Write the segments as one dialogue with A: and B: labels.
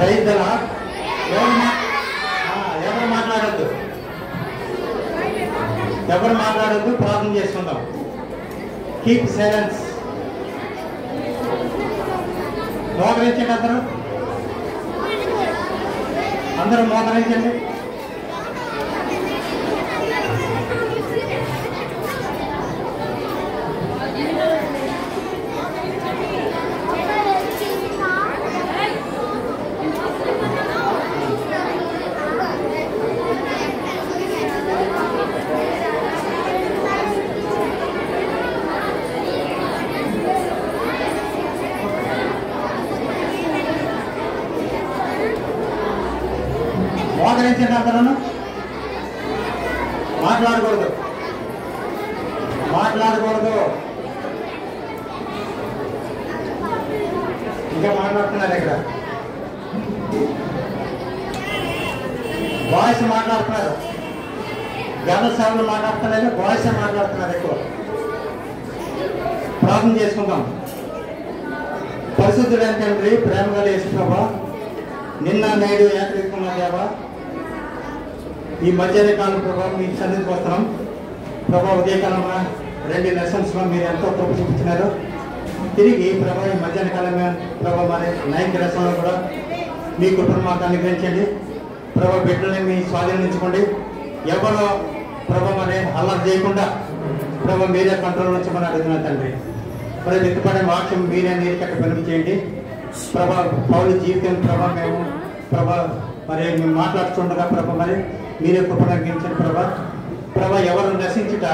A: Praise the lord. ఎవరు మాట్లాడద్దు, ఎవరు మాట్లాడద్దు, ప్రార్థన చేసుకుందాం. Keep silence. మోకరించండి, అందరూ మోకరించండి. మోకరించండి, అందరూ మాట్లాడకూడదు, మాట్లాడకూడదు. ఇంకా మాట్లాడుతున్నారు ఇక్కడ, బాయ్స్ మాట్లాడుతున్నారు, గత సేవలు మాట్లాడుతున్నారు, బాయ్స్ మాట్లాడుతున్నారు ఎక్కువ. ప్రార్థన చేసుకుందాం. పరిశుద్ధుడైన తండ్రి, ప్రేమగా యేసు ప్రభువా, నిన్న నేడు ఏకరీతిగా దేవా, ఈ మధ్యాహ్న కాలం ప్రభావ మీ సన్నిధికి వస్తున్నాం ప్రభావ. ఉదయకాలంలో 2 లెసన్స్ మీరు ఎంతో కృప చూపించినారు. తిరిగి ప్రభావ ఈ మధ్యాహ్న కాలమే ప్రభావ మరి 9th లెసన్లో కూడా మీ కృపను మాకు అనుగ్రహించండి ప్రభావ. బిడ్డల్ని మీ స్వాధీనించుకోండి. ఎవరో ప్రభావ మరి అల్లరి చేయకుండా ప్రభావ మీరే కంట్రోల్ నుంచి మనం అడుగుతున్నాం తండ్రి. మరి వెతుపడే వాక్యం మీరే నీరుకట్ట వెలుగు చేయండి ప్రభా. పౌలు జీవితం ప్రభా మేము ప్రభా మరి మేము మాట్లాడుతుండగా ప్రభా మరి మీరే కృపను అనుగ్రహించండి ప్రభా. ప్రభా ఎవరు నశించుట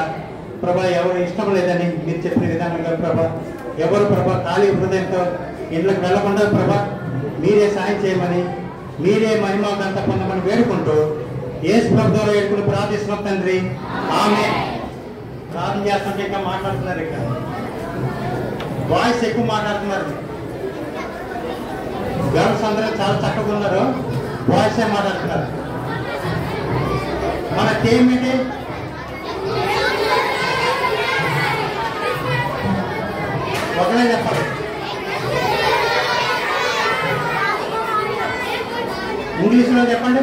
A: ప్రభా, ఎవరు ఇష్టం లేదని మీరు చెప్పిన విధానంగా ప్రభా, ఎవరు ప్రభా ఖాళీ హృదయంతో ఇంట్లోకి వెళ్లకుండా ప్రభా మీరే సాయం చేయమని, మీరే మహిమగంత పొందమని వేడుకుంటూ యేసు ప్రభు ద్వారా వేడుకుని ప్రార్థిస్తున్నాం తండ్రి. ఆమె ప్రార్థన చేస్తుంటే ఇంకా మాట్లాడుతున్నారు, ఇక్కడ వాయిస్ ఎక్కువ మాట్లాడుతున్నారు. గర్ల్స్ అందరూ చాలా చక్కగా ఉన్నారు, వాయిస్ మాట్లాడుతున్నారు. మన థీమ్ ఏంటి? ఒకనే చెప్పాలి. ఇంగ్లీష్లో చెప్పండి.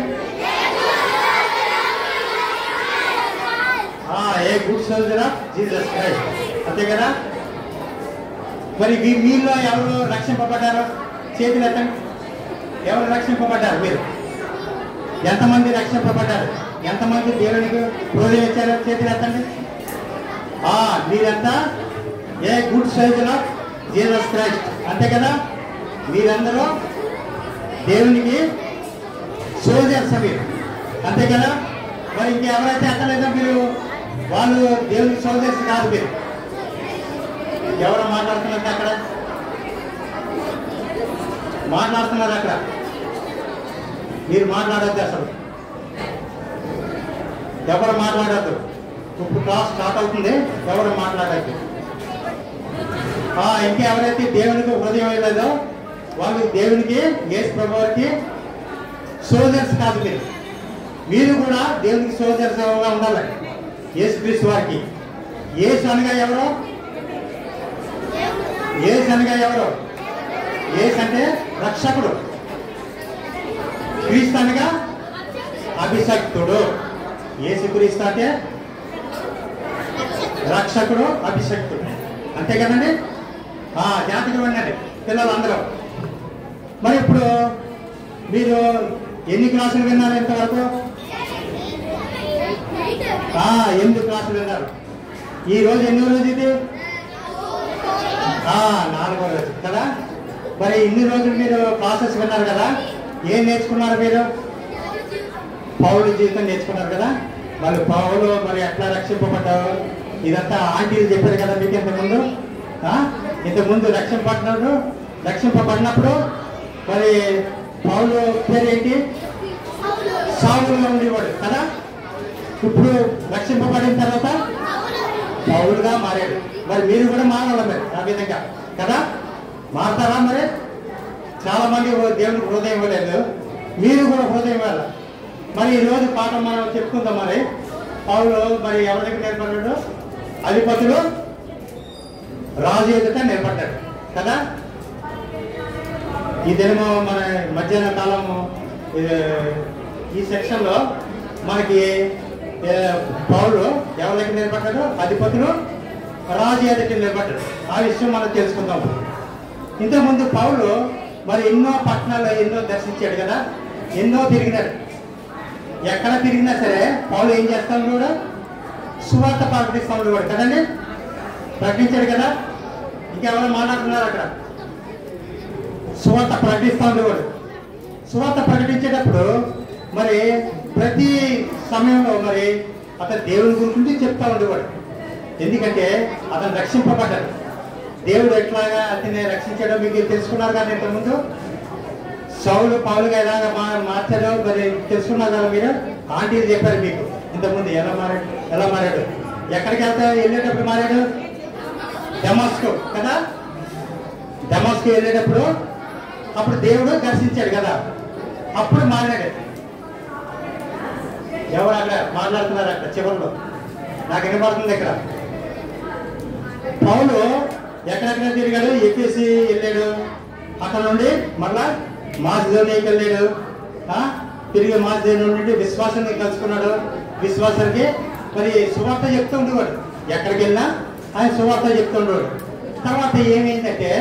A: A good soldier of Jesus Christ, అంతే కదా. మరి మీలో ఎవరు రక్షింపబడ్డారు? చేతులు ఎత్తండి. ఎవరు రక్షింపబడ్డారు? మీరు ఎంతమంది రక్షింపబడ్డారు? ఎంతమంది దేవునికి హృదయం ఇచ్చారు? చేతులు ఎత్తండి. మీరంతా a good soldier of Jesus Christ, అంతే కదా. మీరందరూ దేవునికి సోల్జర్స్ మీరు, అంతే కదా. మరి ఇంకెవరైతే ఎక్కలేదో మీరు వాళ్ళు దేవునికి సోల్జర్స్ కాదు. మీరు ఎవరు మాట్లాడుతున్నారు? అక్కడ మాట్లాడుతున్నారు, అక్కడ మీరు మాట్లాడద్దు, అసలు ఎవరు మాట్లాడద్దు. ఇప్పుడు క్లాస్ స్టార్ట్ అవుతుంది, ఎవరు మాట్లాడద్దు. ఇంకా ఎవరైతే దేవునికి హృదయం లేదో వాళ్ళు దేవునికి యేసు ప్రభువుకి సోల్జర్స్ కాదు. మీరు కూడా దేవునికి సోల్జర్స్ ఉండాలి. యేసు క్రీస్తు వారికి. యేసు అనగా ఎవరు? యేసు అనగా ఎవరు? యేసు అంటే రక్షకుడు, క్రీస్తు అనగా అభిషక్తుడు. యేసు క్రీస్తు అంటే రక్షకుడు, అభిషక్తుడు, అంతే కదండి. జాతకం వినండి పిల్లలు అందరూ. మరి ఇప్పుడు మీరు ఎన్ని క్లాసులు విన్నారు ఇంతవరకు? 8 క్లాసులు విన్నారు. ఈ రోజు ఎన్నో రోజు ఇది? 4వ రోజు కదా. మరి ఇన్ని రోజులు మీరు క్లాసెస్ విన్నారు కదా, ఏం నేర్చుకున్నారు మీరు? పౌలు జీవితం నేర్చుకున్నారు కదా. మరి పౌలు మరి ఎట్లా రక్షింపబడ్డారు ఇదంతా ఆంటీలు చెప్పారు కదా మీకు ఇంతకుముందు. రక్షింపబడినప్పుడు మరి పౌలు పేరేంటి? సౌలుగా ఉండేవాడు కదా. ఇప్పుడు రక్షింపబడిన తర్వాత పౌలుగా మారాడు. మరి మీరు కూడా మారాలి మరి ఆ విధంగా కదా. మారుతారా? మరి చాలా మంది దేవునికి హృదయం ఇవ్వలేదు, మీరు కూడా హృదయం ఇవ్వాలి. మరి ఈరోజు పాఠం మనం చెప్పుకుందాం. మరి పౌలు మరి ఎవరి దగ్గర నిలబడ్డాడు? అధిపతులు రాజు ఎదుట నిలబడ్డాడు కదా. ఈ దినము మన మధ్యాహ్న కాలము ఈ సెక్షన్లో మనకి పౌలు ఎవరి దగ్గర నిలబడ్డాడు? అధిపతులు రాజు ఎదుటి నిలబడ్డాడు. ఆ విషయం మనం తెలుసుకుందాం. ఇంతకుముందు పౌలు మరి ఎన్నో పట్టణాలు ఎన్నో దర్శించాడు కదా, ఎన్నో తిరిగినాడు. ఎక్కడ తిరిగినా సరే పౌలు ఏం చేస్తాడు కూడా? సువార్త ప్రకటిస్తూ ఉండేవాడు కదండి. ప్రకటించాడు కదా. ఇంకెవరో మాట్లాడుతున్నారు అక్కడ. సువార్త ప్రకటిస్తూ ఉండేవాడు. సువార్త ప్రకటించేటప్పుడు మరి ప్రతి సమయంలో మరి అతను దేవుని గురించి చెప్తా ఉండేవాడు. ఎందుకంటే అతను రక్షింపబడ్డాడు. దేవుడు ఎట్లాగా అతన్ని రక్షించాడో మీకు తెలుసుకున్నారు కదా. ఇంతకుముందు సౌలు పౌలుగా ఎలాగా మార్చాడో మరి తెలుసుకున్నారు కదా మీరు. ఆంటీలు చెప్పారు మీకు ఇంతకుముందు ఎలా మారాడు. ఎక్కడికి వెళ్ళేటప్పుడు మారాడు? దమస్కు కదా. దమస్కు వెళ్ళేటప్పుడు అప్పుడు దేవుడు దర్శించాడు కదా, అప్పుడు మారాడు. ఎవరు అక్కడ మాట్లాడుతున్నారు? అక్కడ చివరిలో నాకు వినపడుతుంది. ఇక్కడ పౌలు ఎక్కడెక్కడ తిరిగాడు? ఎఫెసీ వెళ్ళాడు, అక్కడ నుండి మళ్ళా మాసిదోనియాకి వెళ్ళాడు. తిరిగి మాసిదోనియా నుండి విశ్వాసాన్ని కలుసుకున్నాడు. విశ్వాసానికి మరి సువార్త చెప్తూ ఉండేవాడు. ఎక్కడికి వెళ్ళినా ఆయన సువార్త చెప్తూ ఉండేవాడు. తర్వాత ఏమైందంటే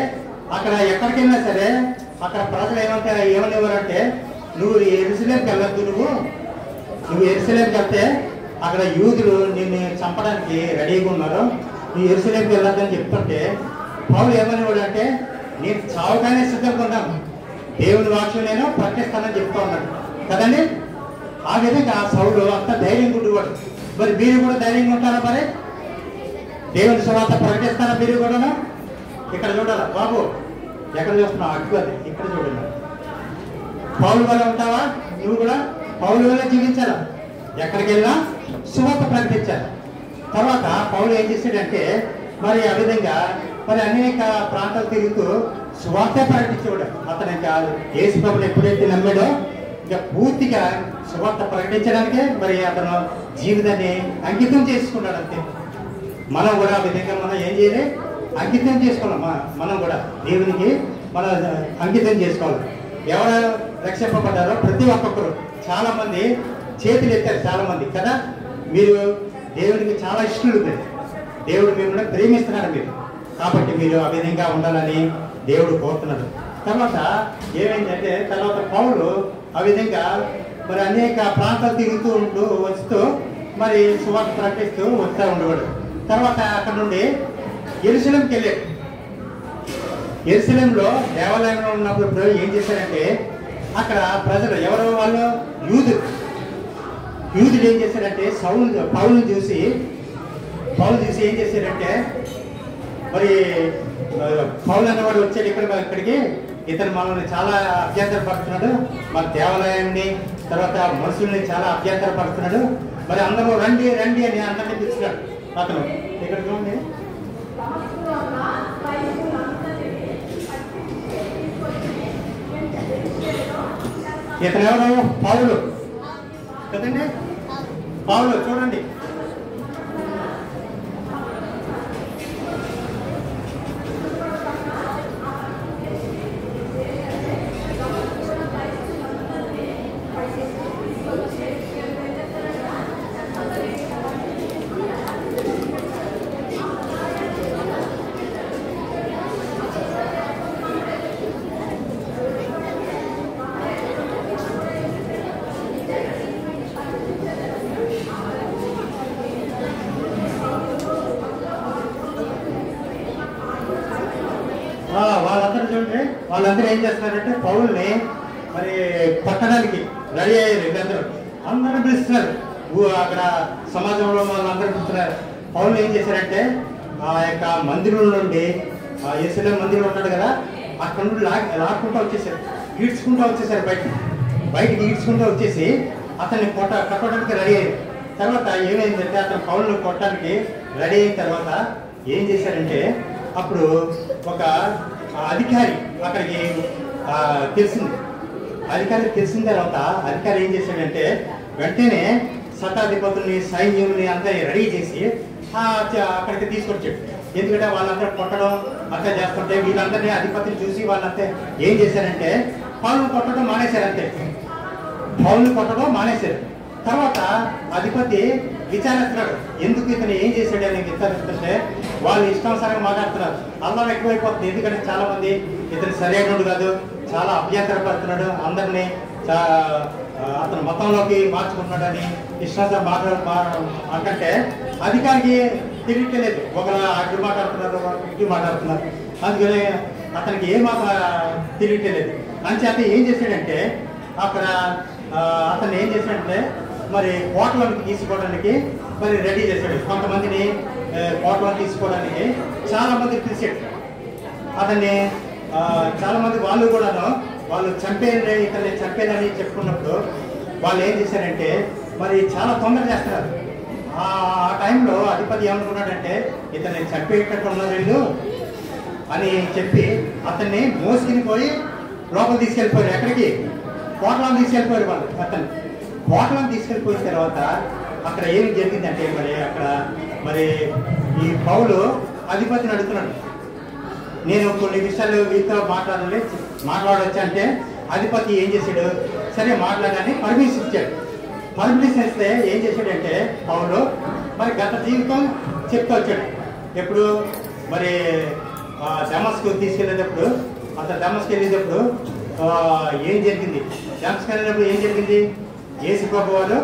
A: అక్కడ ఎక్కడికి వెళ్ళినా సరే అక్కడ ప్రజలు ఏమనేవారంటే నువ్వు యెరూషలేముకి వెళ్ళొద్దు, నువ్వు యెరూషలేముకి వెళ్తే అక్కడ యూదులు నిన్ను చంపడానికి రెడీగా ఉన్నారు, నువ్వు యెరూషలేముకి వెళ్ళొద్దని చెప్తుంటే పౌలు ఏమనేవాడు అంటే నేను చావుగానే సిద్ధంగా ఉన్నాను, దేవుని వాక్యం నేను ప్రకటిస్తానని చెప్తా ఉన్నాడు కదండి. ఆ విధంగా సౌలు అంత ధైర్యంగా ఉండేవాడు. మరి మీరు కూడా ధైర్యంగా ఉంటారా? మరి దేవుని సువార్త ప్రకటిస్తారా మీరు కూడా? ఇక్కడ చూడాలా బాబు, ఎక్కడ చూస్తున్నావు? అడ్డు అది ఇక్కడ చూడాలి. పౌలు వల్ల ఉంటావా? నువ్వు కూడా పౌలు వల్ల జీవించాలా. ఎక్కడికి వెళ్ళినా సువార్త ప్రకటించాలి. తర్వాత పౌలు ఏం చేశాడంటే మరి ఆ విధంగా మరి అనేక ప్రాంతాలు తిరుగుతూ సువార్త ప్రకటించేవాడు. అతను ఇంకా యేసు ప్రభువుని ఎప్పుడైతే నమ్మాడో ఇంకా పూర్తిగా సువార్త ప్రకటించడానికే మరి అతను జీవితాన్ని అంకితం చేసుకున్నాడు. అంతే. మనం కూడా ఆ విధంగా మనం ఏం చేయాలి? అంకితం చేసుకోవాలి. మనం కూడా దేవునికి మనం అంకితం చేసుకోవాలి. ఎవరు రక్షింపబడ్డారో ప్రతి ఒక్కొక్కరు చాలా మంది చేతులు ఎత్తారు, చాలా మంది కదా. మీరు దేవునికి చాలా ఇష్టలు, దేవుడు మిమ్మల్ని ప్రేమిస్తున్నాడు మీరు, కాబట్టి మీరు ఆ విధంగా ఉండాలని దేవుడు కోరుతున్నాడు. తర్వాత ఏమైందంటే తర్వాత పౌలు ఆ విధంగా మరి అనేక ప్రాంతాలు తిరుగుతూ వస్తూ మరి సువార్త ప్రకటిస్తూ వస్తూ ఉండేవాడు. తర్వాత అక్కడ నుండి యెరూషలేముకి వెళ్ళాడు. యెరూషలేములో దేవాలయంలో ఉన్నప్పుడు ఏం చేశారంటే అక్కడ ప్రజలు ఎవరో వాళ్ళు యూదులు ఏం చేశారంటే పౌలుని చూసి ఏం చేశారంటే మరి పౌలు అన్నవాడు వచ్చాడు ఇక్కడికి, ఇతను మనల్ని చాలా అభ్యంతరపడుతున్నాడు, మన దేవాలయాన్ని తర్వాత మనుషుల్ని చాలా అభ్యంతరపడుతున్నాడు, మరి అందరూ రండి రండి అని అందరినీ పిలుస్తున్నాడు. అతను ఇక్కడ చూడండి, ఇతను ఎవరు? పౌలు కదండి. పౌలు చూడండి. వాళ్ళందరూ చూడండి, వాళ్ళందరూ ఏం చేస్తున్నారంటే పౌల్ని మరి పట్టడానికి రెడీ అయ్యారు. వీళ్ళందరూ అందరూ పిలుస్తున్నారు. అక్కడ సమాజంలో వాళ్ళందరూ పిలుస్తున్నారు. పౌల్ని ఏం చేశారంటే ఆ యొక్క మందిరం నుండి యెరూషలేము మందిరం ఉన్నాడు కదా, అక్కడ నుండి లాక్కుంటూ వచ్చేసారు, ఈడ్చుకుంటూ వచ్చేసారు. బయటికి ఈడ్చుకుంటూ వచ్చేసి అతన్ని కొట్టడానికి రెడీ అయ్యారు. తర్వాత ఏమైందంటే అతను పౌల్ని కొట్టడానికి రెడీ అయిన తర్వాత ఏం చేశారంటే అప్పుడు ఒక అధికారి అక్కడికి తెలిసిన తర్వాత అధికారి ఏం చేశాడంటే వెంటనే శతాధిపతుల్ని సైన్యుల్ని అంతా రెడీ చేసి అక్కడికి తీసుకొచ్చాడు. ఎందుకంటే వాళ్ళందరూ కొట్టడం అంతా చేస్తుంటే వీళ్ళందరినీ అధిపతిని చూసి వాళ్ళంతా ఏం చేశారంటే పౌలును కొట్టడం మానేశారు. అంతే, పౌలును కొట్టడం మానేశారు. తర్వాత అధిపతి విచారిస్తున్నాడు, ఎందుకు ఇతను ఏం చేశాడు అని విచారిస్తుంటే వాళ్ళు ఇష్టానుసారంగా మాట్లాడుతున్నారు. అల్లం ఎక్కువైపోతుంది, ఎందుకంటే చాలా మంది ఇతను సరైనడు కాదు, చాలా అభ్యంతరపడుతున్నాడు, అందరినీ అతను మతంలోకి మార్చుకుంటున్నాడని ఇష్టానుసారం అంటే అధికారికి తెలియట్లేదు. ఒకరు అడ్డు మాట్లాడుతున్నారు, ఇటు మాట్లాడుతున్నారు, అందుకని అతనికి ఏం తెలియట్లేదు. అంచేత ఏం చేశాడంటే అక్కడ అతను ఏం చేశాడంటే మరి కోటలోకి తీసుకోవడానికి మరి రెడీ చేశాడు. కొంతమందిని కోటలోకి తీసుకోవడానికి చాలా మంది పిలిచాడు అతన్ని. చాలా మంది వాళ్ళు కూడాను వాళ్ళు ఇతన్ని చంపేదని చెప్పుకున్నప్పుడు వాళ్ళు ఏం చేశారంటే మరి చాలా తొందర చేస్తున్నారు. ఆ టైంలో అధిపతి ఏమనుకున్నాడంటే ఇతన్ని చంపేటట్టు ఉన్నారు వీళ్ళు అని చెప్పి అతన్ని మోసుకుని పోయి లోపల తీసుకెళ్ళిపోయారు. ఎక్కడికి? కోటలను తీసుకెళ్ళిపోయారు వాళ్ళు. అతన్ని కోటలను తీసుకెళ్ళిపోయిన తర్వాత అక్కడ ఏమి జరిగిందంటే మరి ఈ పౌలు అధిపతిని అడుగుతున్నాడు, నేను కొన్ని విషయాలు వీటితో మాట్లాడవచ్చు అంటే అధిపతి ఏం చేశాడు, సరే మాట్లాడని పర్మిషన్ ఇచ్చాడు. పర్మిషన్ ఇస్తే ఏం చేశాడంటే పౌలు మరి గత జీవితం చెప్తూ వచ్చాడు. ఎప్పుడు మరి దమస్కు తీసుకెళ్ళేటప్పుడు అతను దమస్కు వెళ్ళేటప్పుడు ఏం జరిగింది, దమస్కు వెళ్ళినప్పుడు ఏం జరిగింది, యేసు ప్రభువు వారు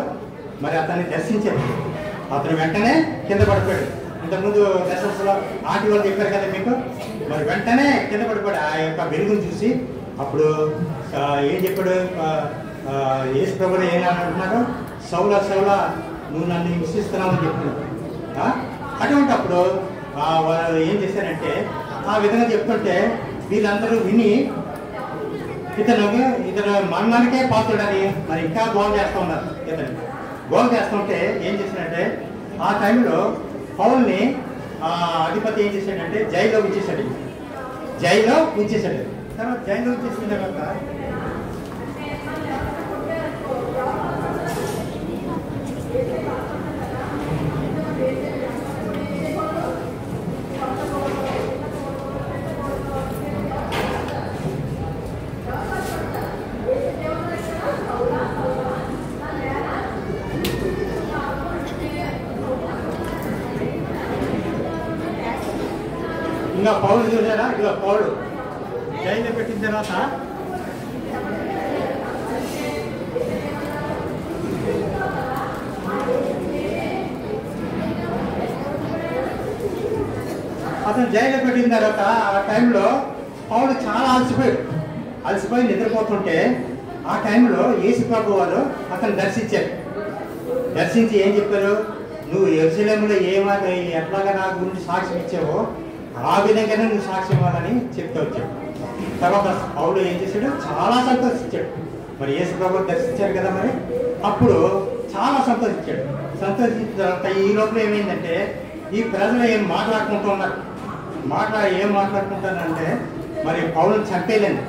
A: మరి అతన్ని దర్శించారు. అతను వెంటనే కింద పడిపోయాడు. ఇంతకుముందు దర్శనంలో ఆంటీ వాళ్ళు చెప్పారు కదా మీకు, మరి వెంటనే కింద పడిపోయాడు. ఆ యొక్క వెలుగును చూసి అప్పుడు ఏం చెప్పాడు, యేసు ప్రభువు ఏం అంటున్నారు, సౌలా సౌలా నువ్వు నన్ను హింసిస్తున్నావు అని చెప్పాడు. అటువంటి అప్పుడు వాళ్ళు ఏం చేశారంటే ఆ విధంగా చెప్తుంటే వీళ్ళందరూ విని ఇతను మరణానికే పాత్రుడని మరి ఇంకా గోల్ చేస్తూ ఉన్నారు. ఇతను గోల్ చేస్తుంటే ఏం చేశాడంటే ఆ టైంలో పౌల్ని అధిపతి ఏం చేశాడంటే జైల్లో ఉంచేశాడు. తర్వాత జైల్లో ఉంచేసిన తర్వాత ఇంకా పౌలు చూసారా, ఇక పౌలు జైల్లో పెట్టిన తర్వాత అతను జైల్లో పెట్టిన తర్వాత ఆ టైంలో పౌలు చాలా అలసిపోయి నిద్రపోతుంటే ఆ టైంలో యేసు ప్రభువు వారు అతను దర్శించి ఏం చెప్పారు, నువ్వు యెరూషలేములో ఎట్లాగా నా గురించి సాక్ష్యం ఇచ్చావో ఆ విధంగానే నువ్వు సాక్ష్యం ఇవ్వాలని చెప్తూ వచ్చాడు. తర్వాత పౌలు ఏం చేశాడు, చాలా సంతోషించాడు. మరి యేసు ప్రభువు దర్శించారు కదా, మరి అప్పుడు చాలా సంతోషించాడు. సంతోషించిన తర్వాత ఈ లోపల ఏమైందంటే ఈ ప్రజలు ఏం మాట్లాడుకుంటున్నారు, ఏం మాట్లాడుకుంటారంటే మరి పౌలుని చంపేయాలని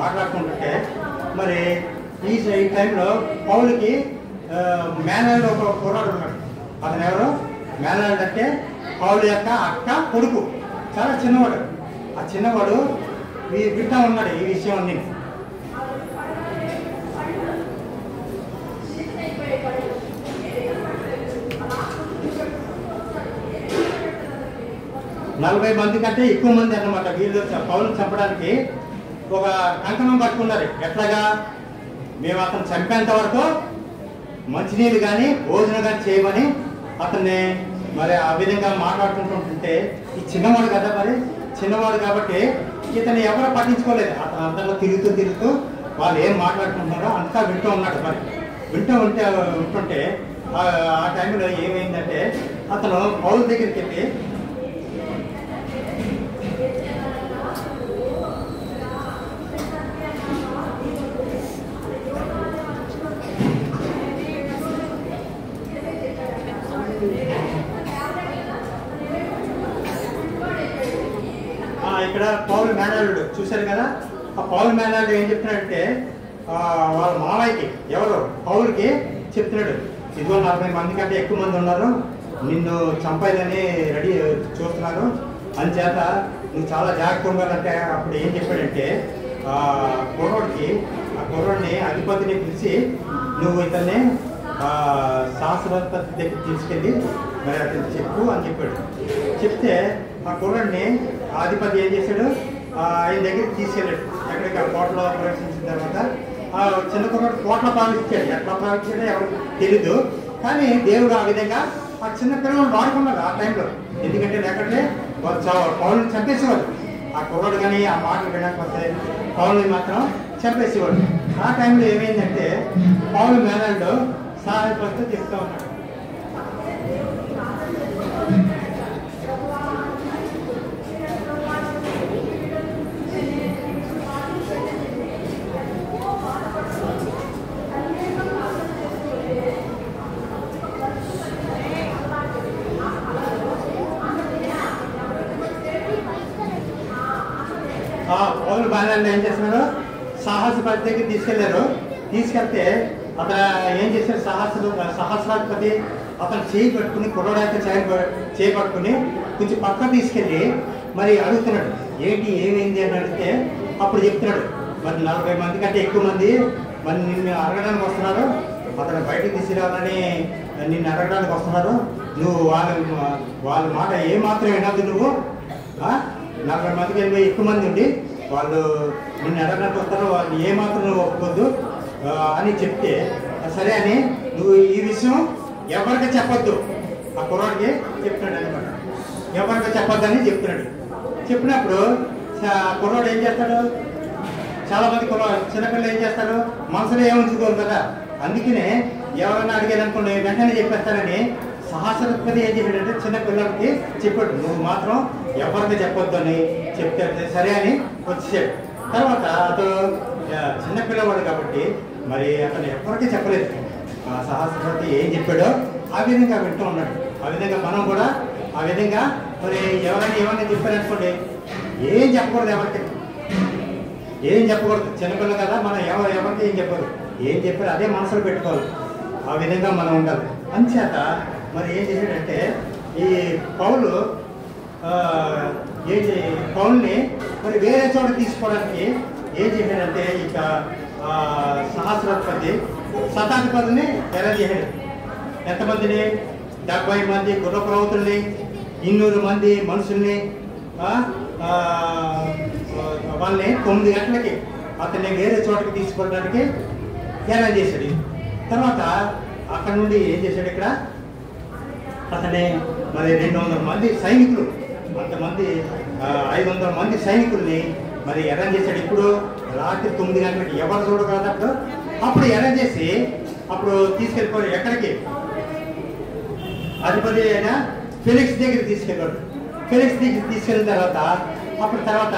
A: మాట్లాడుకుంటుంటే మరి ఈ టైంలో పౌలుకి మేనల్డ్ ఒక కుర్రాడు ఉన్నాడు. అతను ఎవరు? మేనల్డ్ అంటే పౌలు యొక్క అక్క కొడుకు, చాలా చిన్నవాడు. ఆ చిన్నవాడు వింటా ఉన్నాడు ఈ విషయం అన్ని. నలభై మంది కంటే ఎక్కువ మంది అన్నమాట వీళ్ళు పౌలుని చంపడానికి ఒక కంకణం పట్టుకున్నారు. ఎట్లాగా, మేము అతను చంపేంత వరకు మంచినీళ్ళు కానీ భోజనం కానీ చేయమని అతన్ని మరి ఆ విధంగా మాట్లాడుకుంటుంటే ఈ చిన్నవాడు కదా, మరి చిన్నవాడు కాబట్టి ఇతను ఎవరో పట్టించుకోలేదు. అతను అందరిలో తిరుగుతూ వాళ్ళు ఏం మాట్లాడుకుంటున్నారో అంతా వింటూ ఉన్నాడు. మరి ఉంటుంటే ఆ టైంలో ఏమైందంటే అతను పౌలు దగ్గరికి వెళ్ళి ఇక్కడ పౌలు మేనల్లుడు చూశారు కదా, ఆ పౌలు మేనల్లుడు ఏం చెప్తున్నాడంటే వాళ్ళ మామయ్యకి ఎవరు పౌలుకి చెప్తున్నాడు, ఇదిగో 40 మంది కంటే ఎక్కువ మంది ఉన్నారు, నిన్ను చంపాలని రెడీ చూస్తున్నారు, అందుచేత నువ్వు చాలా జాగ్రత్తగా ఉండాలంటే అప్పుడు ఏం చెప్పాడంటే కుర్రోడిని అధిపతిని పిలిచి నువ్వు ఇతన్ని శాస్త్రాధిపతి దగ్గర తీసుకెళ్ళి మరి అతను చెప్పు అని చెప్పాడు. చెప్తే ఆ కుర్రోడిని అధిపతి ఏం చేశాడు, ఆయన దగ్గరికి తీసుకెళ్ళాడు. ఎక్కడికి ఆ కోటలో ప్రవేశించిన తర్వాత ఆ చిన్న కుర్రోడు కోటలో ప్రవేశించాడు. ఎట్లా ప్రవేశించాడో ఎవరికి తెలీదు. కానీ దేవుడు ఆ విధంగా ఆ చిన్న పిల్లలు వాడుకున్నారు ఆ టైంలో. ఎందుకంటే లేకపోతే పౌరుని చంపేసేవాడు. ఆ కుర్రోడు కానీ ఆ మాటలు వినకపోతే పౌరుని మాత్రం చంపేసేవాడు. ఆ టైంలో ఏమైందంటే పౌరుల మేనల్లో సహాయపడుతూ చెప్తూ ఉన్నాడు. పౌరులు మేనల్లో ఏం చేస్తున్నారు, సహస్రాధిపతి దగ్గర తీసుకెళ్లారు. తీసుకెళ్తే అతను ఏం చేశారు, సహస్రాధిపతి అతను చేయి పట్టుకుని కుర్రోడైతే చేయి పట్టుకుని కొంచెం పక్క తీసుకెళ్ళి మరి అడుగుతున్నాడు, ఏంటి ఏమైంది అని అడిగితే అప్పుడు చెప్తున్నాడు, మరి 40 మంది కంటే ఎక్కువ మంది మరి నిన్ను అడగడానికి వస్తున్నారు, అతను బయటకు తీసుకురావాలని నిన్ను అడగడానికి వస్తున్నారు. నువ్వు వాళ్ళ మాట ఏమాత్రం వినద్దు. నువ్వు 40 మందికి ఎక్కువ మంది ఉండి వాళ్ళు నిన్ను అడగడానికి వస్తారు, వాళ్ళు ఏమాత్రం నువ్వు ఒప్పుకోద్దు అని చెప్తే సరే అని నువ్వు ఈ విషయం ఎవరికి చెప్పొద్దు ఆ కుర్రాడికి చెప్తున్నాడు అనమాట. ఎవరికి చెప్పొద్దని చెప్తున్నాడు. చెప్పినప్పుడు కుర్రాడు ఏం చేస్తాడు, చాలా మంది చిన్నపిల్లలు ఏం చేస్తారు, మనసులో ఏముంచుకోరు కదా. అందుకనే ఎవరైనా అడిగారనుకోండి వెంటనే చెప్పేస్తారని సహస్రాధిపతి ఏం చేశాడంటే చిన్నపిల్లలకి చెప్పాడు, నువ్వు మాత్రం ఎవరికి చెప్పొద్దు అని చెప్తే సరే అని వచ్చేసాడు. తర్వాత అతను చిన్నపిల్లవాడు కాబట్టి మరి అతను ఎవరికి చెప్పలేదు. సహస్రాధిపతి ఏం చెప్పాడో ఆ విధంగా వింటూ ఉన్నాడు. ఆ విధంగా మనం కూడా ఆ విధంగా మరి ఎవరైనా ఏమైనా చెప్పారనుకోండి ఏం చెప్పకూడదు, ఎవరికి ఏం చెప్పకూడదు. చిన్నపిల్ల కదా, మనం ఎవరికి ఏం చెప్పకూడదు. ఏం చెప్పారు అదే మనసులో పెట్టుకోవాలి. ఆ విధంగా మనం ఉండాలి. అంచేత మరి ఏం చేశాడంటే ఈ పౌల్ని మరి వేరే చోట తీసుకోవడానికి ఏం చేశాడంటే ఇక సహస్రాధిపతి శతాధిపతిని ఎలా చేశాడు. ఎంతమందిని, 70 మంది గుర్రపురవతుల్ని, 200 మంది మనుషుల్ని వాళ్ళని 9 గంటలకి అతన్ని వేరే చోటకి తీసుకోవడానికి ఎలా చేశాడు. తర్వాత అక్కడ నుండి ఏం చేశాడు, ఇక్కడ అతనే మరి 200 మంది సైనికులు, అంతమంది 500 మంది సైనికుల్ని మరి అరేంజ్ చేశాడు. ఇప్పుడు రాత్రి 9 గంటలకి ఎవరు చూడగలదు. అప్పుడు అరేంజ్ చేసి అప్పుడు తీసుకెళ్ళిపోయాడు. ఎక్కడికి, అధిపతి అయినా ఫెలిక్స్ దగ్గర తీసుకెళ్ళాడు. ఫెలిక్స్ దగ్గర తీసుకెళ్ళిన తర్వాత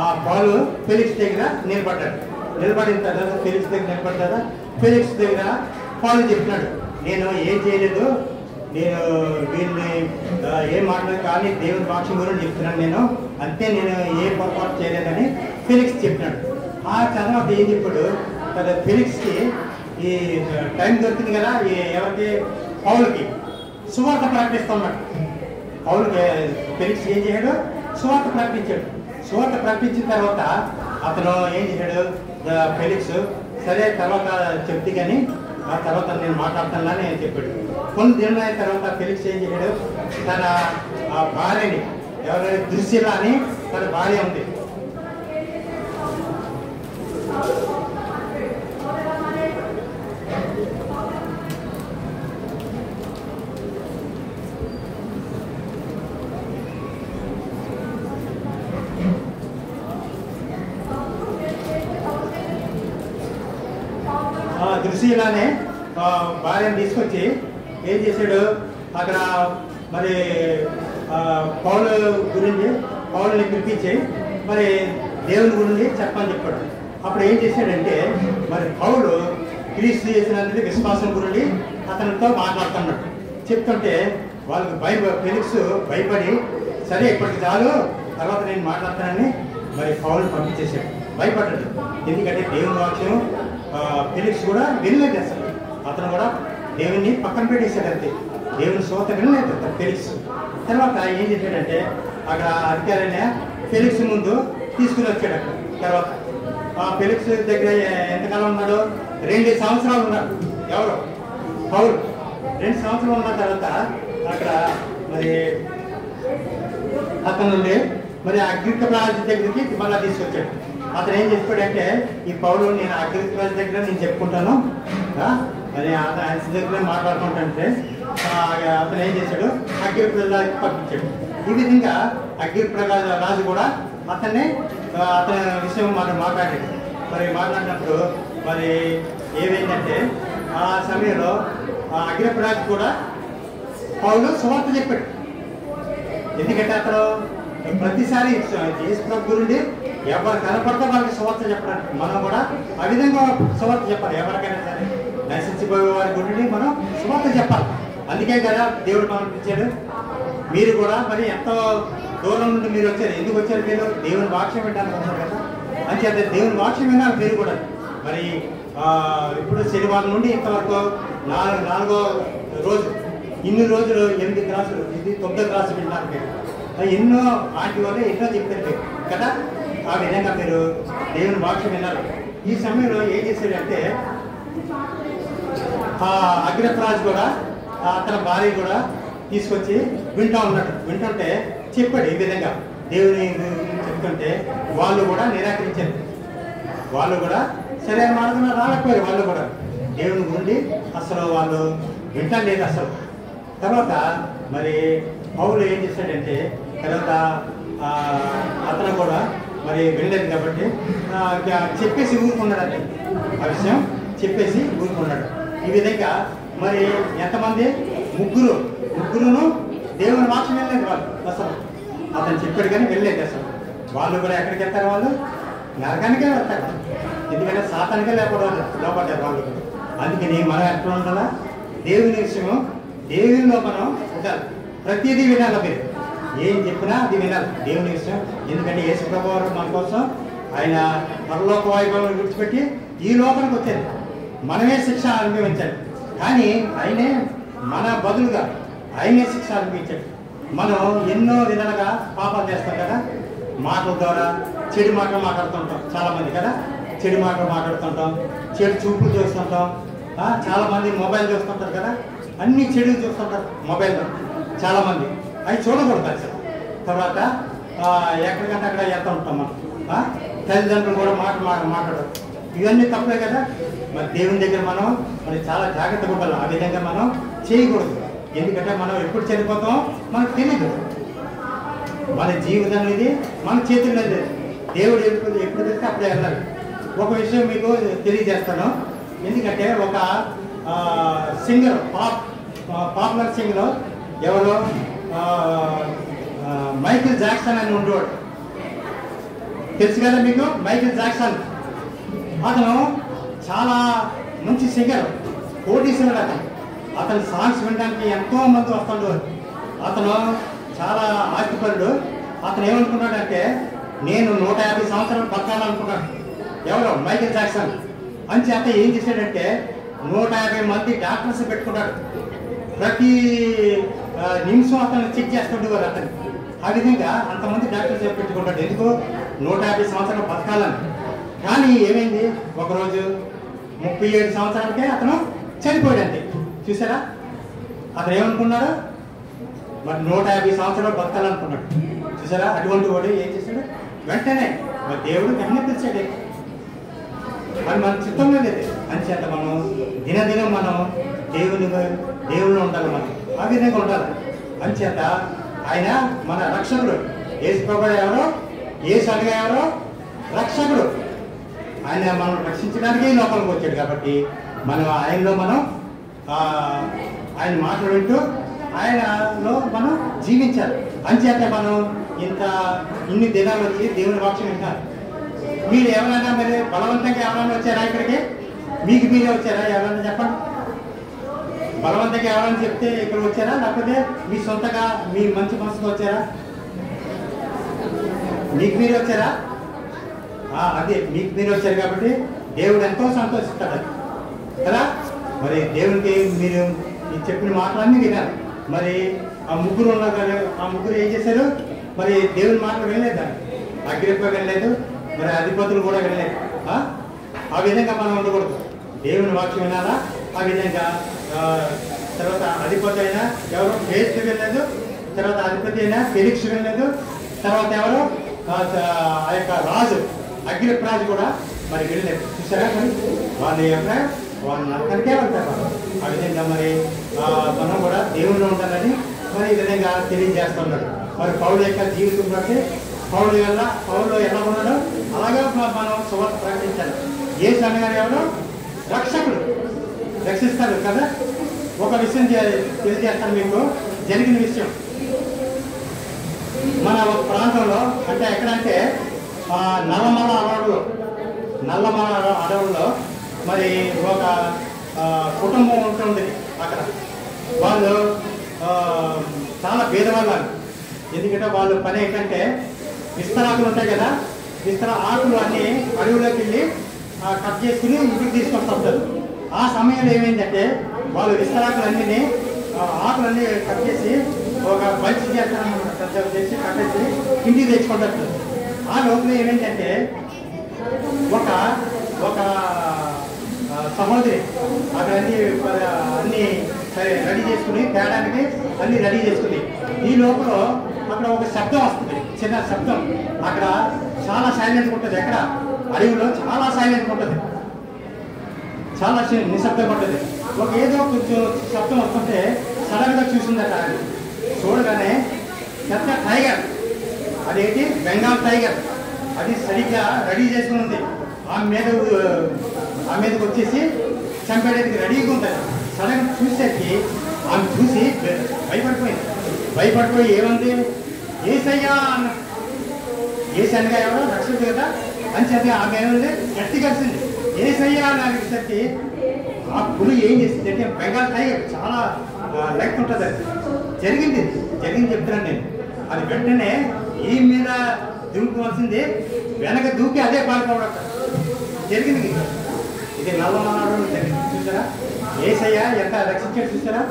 A: ఆ పౌలు ఫెలిక్స్ దగ్గర నిలబడ్డాడు. నిలబడిన తర్వాత ఫెలిక్స్ దగ్గర నిలబడ్డా ఫెలిక్స్ దగ్గర పౌలు చెప్తున్నాడు, నేను ఏం చేయలేదు, నేను వీళ్ళని ఏం మాట్లాడదు కానీ దేవుని వాక్యం గురించి చెప్తున్నాను నేను, అంతే, నేను ఏ పొరపాటు చేయలేదని ఫెలిక్స్ చెప్పినాడు. ఆ తర్వాత ఏం చెప్పాడు, ఫెలిక్స్కి ఈ టైం దొరికింది కదా, ఎవరికి, పౌలుకి సువార్త ప్రకటిస్తున్నాడు. పౌలుకి ఫెలిక్స్ ఏం చేశాడు, సువార్త ప్రకటించాడు. సువార్త ప్రకటించిన తర్వాత అతను ఏం చేశాడు, ఫెలిక్స్ సరే తర్వాత చెప్తే కానీ ఆ తర్వాత నేను మాట్లాడతానని చెప్పాడు. కొన్ని దినాలు అయిన తర్వాత ఫెలిక్స్ ఏం చేశాడు, తన భార్యని, ఎవరైనా దృశ్యలా అని తన భార్య ఉంది, దృశ్యలానే భార్యను తీసుకొచ్చి ఏం చేశాడు, అక్కడ మరి పౌలుని పిలిపించి మరి దేవుని గురించి చెప్పని చెప్పాడు. అప్పుడు ఏం చేశాడంటే మరి పౌలు క్రీస్తు చేసినందుకు విశ్వాసం గురించి అతనితో మాట్లాడుతున్నాడు. చెప్తుంటే వాళ్ళకి ఫెలిక్స్ భయపడి సరే ఇప్పటికి చాలు, తర్వాత నేను మాట్లాడతానని మరి పౌలుని పంపించేశాడు. భయపడ్డాడు. ఎందుకంటే దేవుని వాక్యం ఫెలిక్స్ కూడా వినలేదు. అసలు అతను కూడా దేవుని పక్కన పెట్టేశాడు. అంతే, దేవుని శ్రోత వినలేదు ఫెలిక్స్. తర్వాత ఏం చేశాడంటే అక్కడ అధికారిని ఫెలిక్స్ ముందు తీసుకుని వచ్చాడు. అక్కడ తర్వాత ఆ ఫెలిక్స్ దగ్గర ఎంతకాలం ఉన్నాడు? 2 సంవత్సరాలు ఉన్నాడు. ఎవరు? పౌలు 2 సంవత్సరాలు ఉన్న తర్వాత అక్కడ మరి అతను నుండి మరి అగ్రిక రాజు దగ్గరికి మళ్ళీ తీసుకొచ్చాడు. అతను ఏం చెప్పాడంటే, ఈ పౌలు నేను అగ్రిక రాజు దగ్గర నేను చెప్పుకుంటాను, మరి ఆయన దగ్గర మాట్లాడుకుంటానంటే అతను ఏం చేశాడు? అగ్రిక రాజుకి పంపించాడు. ఈ విధంగా అగ్రిక రాజు కూడా అతన్ని అతని విషయం మనం మాట్లాడాడు. మరి మాట్లాడినప్పుడు మరి ఏమైందంటే ఆ సమయంలో అగ్రిక రాజు కూడా పౌలు సువార్త చెప్పాడు. ఎందుకంటే అతను ప్రతిసారి యేసు ప్రభు గురించి ఎవరు కనపడితే వాళ్ళకి సువార్త చెప్పడానికి మనం కూడా ఆ విధంగా సువార్త చెప్పాలి. ఎవరికైనా సరే నశించిపోయే వారి గురించి మనం సువార్త చెప్పాలి. అందుకే కదా దేవుడు మనం ఇచ్చాడు. మీరు కూడా మరి ఎంతో దూరం నుండి మీరు వచ్చారు. ఎందుకు వచ్చారు? మీరు దేవుని వాక్యం వినడానికి వచ్చారు కదా. అంచేత దేవుని వాక్యం వినాలి మీరు కూడా. మరి ఇప్పుడు శనివారం నుండి ఇంతవరకు 4వ రోజు, ఇన్ని రోజులు 8 క్లాసులు, ఇది 9వ క్లాసు వినడానికి ఎన్నో వాటి వల్ల ఎన్నో చెప్పారు కదా. ఆ విధంగా మీరు దేవుని వాక్యం విన్నారు. ఈ సమయంలో ఏం చేశాడంటే అగ్రప్రాజు కూడా అతని భార్య కూడా తీసుకొచ్చి వింటుంటే చెప్పాడు. ఈ విధంగా దేవుని చెప్తుంటే వాళ్ళు కూడా నిరాకరించారు. వాళ్ళు కూడా సరైన మార్గంలో రాలేకపోయారు. వాళ్ళు కూడా దేవుని గురించి అసలు వాళ్ళు వింటలేదు అసలు. తర్వాత మరి పౌలు ఏం చేశాడంటే తర్వాత అతను కూడా మరి వెళ్ళలేదు కాబట్టి చెప్పేసి ఊరుకున్నాడు. అంటే ఆ విషయం చెప్పేసి ఊరుకున్నాడు. ఈ విధంగా మరి ఎంతమంది? ముగ్గురును దేవుని వాక్యం వెళ్ళలేదు వాళ్ళు అసలు. అతను చెప్పాడు కానీ వెళ్ళలేదు అసలు. వాళ్ళు కూడా ఎక్కడికి వెళ్తారు? వాళ్ళు నరకానికే వెళ్తారు. ఎందుకంటే సాతానికే లోపడ్డారు వాళ్ళు. అందుకని మనం ఎట్లా ఉండాలా? దేవుని విషయము దేవునిలో మనం ఉండాలి. ప్రతిదీ వినాలి. మీరు ఏం చెప్పినా అది వినాలి దేవుని విషయం. ఎందుకంటే యేసు ప్రభువు మన కోసం ఆయన పరలోక వైభవం విడిచిపెట్టి ఈ లోకానికి వచ్చారు. మనమే శిక్ష అనుభవించాలి. కానీ ఆయనే మన బదులుగా ఆయనే శిక్ష అనుభవించాడు. మనం ఎన్నో విధాలుగా పాపాలు చేస్తాం కదా. మాటల ద్వారా చెడు మాటలు మాట్లాడుతుంటాం చాలామంది కదా. చెడు మాటలు మాట్లాడుతుంటాం, చెడు చూపులు చూస్తుంటాం. చాలామంది మొబైల్ చూస్తుంటారు కదా. అన్ని చెడు చూస్తుంటారు మొబైల్లో చాలామంది. అవి చూడకూడదు అసలు. తర్వాత ఎక్కడికంటే అక్కడ వెళ్తూ ఉంటాం మనం. తల్లిదండ్రులు కూడా మాట్లాడరు. ఇవన్నీ తప్పే కదా. మరి దేవుని దగ్గర మనం మరి చాలా జాగ్రత్తగా ఉండాలి. ఆ విధంగా మనం చేయకూడదు. ఎందుకంటే మనం ఎప్పుడు చనిపోతామో మనకు తెలియదు. మన జీవితం అనేది మన చేతుల్లో లేదు. దేవుడు ఎప్పుడు తెలిస్తే అప్పుడే వెళ్ళాలి. ఒక విషయం మీకు తెలియజేస్తాను. ఎందుకంటే ఒక సింగర్ పాపులర్ సింగర్ ఎవరో మైకేల్ జాక్సన్ అని ఉండేవాడు. తెలుసు కదా మీకు మైకేల్ జాక్సన్. అతను చాలా మంచి సింగర్, కోటీశ్వరుడు. అతని సాంగ్స్ వినడానికి ఎంతో మంది వస్తుండేవారు. అతను చాలా ఆస్తిపరుడు. అతను ఏమనుకున్నాడంటే నేను 150 సంవత్సరాలు బతకాలనుకున్నాడు. ఎవరో మైకేల్ జాక్సన్. అంచేత ఏం చేశాడంటే 150 మంది డాక్టర్స్ పెట్టుకున్నాడు. ప్రతి నిమిషం అతను చెక్ చేస్తుండేవారు అతను. ఆ విధంగా అంతమంది డాక్టర్స్ పెట్టుకుంటాడు. ఎందుకు? 150 సంవత్సరాలు బతకాలని. కానీ ఏమైంది? ఒకరోజు 37 సంవత్సరాలకే అతను చనిపోయాడంతే. చూసారా? అతను ఏమనుకున్నాడు? మరి 150 సంవత్సరాలు బతకాలనుకున్నాడు. చూసారా? అటువంటి వాడు ఏం చేశాడు? వెంటనే మరి దేవుడు వెంటనే పిలిచాడు. అది మన చిత్తంలో లేదు. అంచేత మనం దినదినం మనం దేవుళ్ళు ఉండాలి. మనం ఆ విధంగా ఉండాలి. అంచేత ఆయన మన రక్షకుడు. యేసు ప్రభువు ఎవరో? యేసు అనగా ఎవరో? రక్షకుడు. ఆయన మనం రక్షించడానికి లోపలికి వచ్చాడు కాబట్టి మనం ఆయనలో మనం ఆయన మాటలు వింటూ ఆయనలో మనం జీవించాలి. అంచేత మనం ఇన్ని దినాలు వచ్చి దేవుని వాక్యం వింటారు. మీరు ఎవరైనా మరి బలవంతంగా ఎవరైనా వచ్చారా ఇక్కడికి? మీకు మీరే వచ్చారా? ఎవరైనా చెప్పండి. బలవంతంగా ఎవరైనా చెప్తే ఇక్కడ వచ్చారా? లేకపోతే మీ సొంతగా మీ మంచి మనసుతో వచ్చారా? మీకు మీరే వచ్చారా? అదే మీకు మీరు వచ్చారు కాబట్టి దేవుడు ఎంతో సంతోషిస్తాడు కదా. మరి దేవునికి మీరు చెప్పిన మాటలన్నీ వినాలి. మరి ఆ ముగ్గురు ఉన్నారు. ఆ ముగ్గురు ఏం చేశారు? మరి దేవుని మాట వినలేదా? అగ్రిప్ప వినలేదు, మరి అధిపతులు కూడా వినలేదు. ఆ విధంగా మనం ఉండకూడదు. దేవుని వాక్యం వినాలా. ఆ విధంగా తర్వాత అధిపతి అయినా ఎవరు ఫేస్ట్ వినలేదు, తర్వాత అధిపతి అయినా ఫెలిక్స్ వినలేదు, తర్వాత ఎవరు ఆ యొక్క రాజు అగ్రిప్ప రాజు కూడా మరి వినలేదు. చూసారా? మరి వాళ్ళ యొక్క వాళ్ళు నరకానికే వెళ్తారు. ఆ విధంగా మరి మనం కూడా దేవుళ్ళు ఉండాలని మరి ఈ విధంగా తెలియజేస్తున్నాడు. మరి పౌలు యొక్క జీవితం బట్టి పౌలు ఎలా ఉన్నాడో అలాగే మనం సువార్త ప్రకటించాలి. యేసు అనగానే ఎవరు? రక్షకుడు, రక్షిస్తాడు కదా. ఒక విషయం తెలియజేస్తాను మీకు, జరిగిన విషయం. మన ఒక ప్రాంతంలో అంటే ఎక్కడంటే నల్లమల అడవుల్లో మరి ఒక కుటుంబం ఉంటుంది అక్కడ. వాళ్ళు చాలా పేదవాళ్ళు. ఎందుకంటే వాళ్ళు పని ఏంటంటే విస్తరాకులు ఉంటాయి కదా, విస్తర ఆకులు అన్నీ అడవులోకి వెళ్ళి కట్ చేసుకుని ఇంటికి తీసుకొస్తారు. ఆ సమయంలో ఏమైందంటే వాళ్ళు విస్తరాకులన్నీ ఆకులన్నీ కట్ చేసి ఒక బంచి చేసి కట్టేసి ఇంటికి తెచ్చుకుంటారు. ఆ లోపల ఏమైందంటే ఒక సహోదరి అక్కడ అన్ని రెడీ చేసుకుని తేడానికి అన్ని రెడీ చేసుకుంది. ఈ లోపల అక్కడ ఒక శబ్దం వస్తుంది, చిన్న శబ్దం. అక్కడ చాలా సైలెంట్ ఉంటుంది. ఎక్కడ అడవిలో చాలా సైలెంట్ ఉంటుంది, చాలా నిశ్శబ్దం ఉంటుంది. ఏదో కొంచెం శబ్దం వస్తుంటే సడన్గా చూసిందట. చూడగానే పెద్ద టైగర్, అదేంటి బెంగాల్ టైగర్, అది సరిగ్గా రెడీ చేసుకుని ఉంది. ఆమె మీదకి వచ్చేసి చంపేయడానికి రెడీగా ఉంటుంది. సడన్గా చూసేసి ఆమె చూసి భయపడిపోయి ఏముంది? ఏసయ్యా అన్న. ఏసయ్యగా ఎవరో రక్షకుడు కదా అని చెప్పి ఆమె ఏముంది? గట్టి కలిసింది. ఏసయ్యా అని అడిగేసరికి ఆ పులి ఏం చేసింది అంటే బెంగాల్ టైగర్ చాలా లెక్క ఉంటుంది. అది జరిగింది చెప్తున్నాను నేను. అది వెంటనే ఈ మీద దూకోవాల్సింది, వెనక దూకి అదే పాల్పోవడం జరిగింది. ఇది నల్లమనాడు జరిగింది. చూసారా? ఏసయ్య ఎంత రక్షించాడు చూసారా?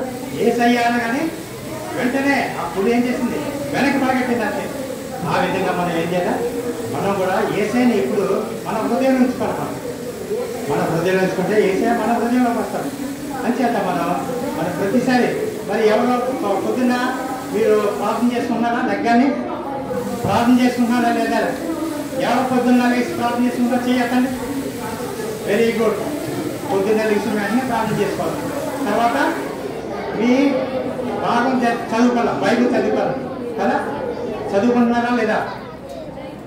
A: ఏసయ్య అనగానే వెంటనే ఆ పులి ఏం చేసింది? వెనక్కి పరిగెట్టింది అంతే. ఆ విధంగా మనం ఏం చేయాలి? మనం కూడా ఏసైని ఇప్పుడు మన హృదయం ఉంచుకోవాలి. మన హృదయం ఉంచుకుంటే ఏసయ్య మన హృదయంలోకి వస్తాడు. అంచేత మన ప్రతిసారి మరి ఎవరో పొద్దున్న మీరు ప్రార్థన చేసుకుంటున్నారా? దగ్గరని ప్రార్థన చేసుకుంటున్నారా లేదా? ఎవరో పొద్దున్న వేసి ప్రార్థన చేసుకుంటారా? చేయకండి. Very good. పొద్దున్న లేచిన వెంటనే ప్రార్థన చేసుకోవాలి. తర్వాత మీ భాగం చదువుకోవాలి, బైబిల్ చదువుకోవాలి కదా. చదువుకుంటున్నారా లేదా?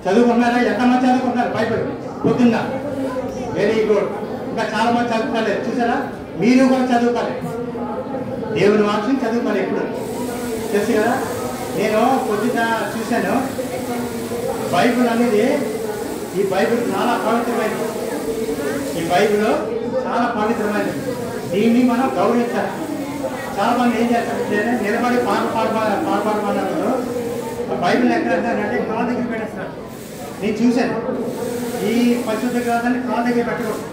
A: చదువుకుంటున్నారా? ఎంతమంది చదువుకుంటున్నారు బైబిల్ పొద్దున్న? Very good. ఇంకా చాలా మంది చదువుకోలేదు. చూసారా? మీరు కూడా చదువుకోవాలి, దేవుని వాక్యం చదువుకోవాలి. ఎప్పుడు తెలుసు కదా. నేను పొద్దున్న చూశాను, బైబిల్ అనేది ఈ బైబిల్ చాలా పవిత్రమైనది. ఈ బైబిల్ చాలా పవిత్రమైనది. దీన్ని మనం గౌరవించాలి. చాలా మంది ఏం చేస్తారంటే నిలబడి పాడమన్నప్పుడు బైబిల్ ఎక్కడ అంటే కాళ్ళ దగ్గర పెట్టేస్తారు. నేను చూశాను. ఈ పరిశుద్ధ గ్రంథాన్ని కాళ్ళ దగ్గర పెట్టకూడదు,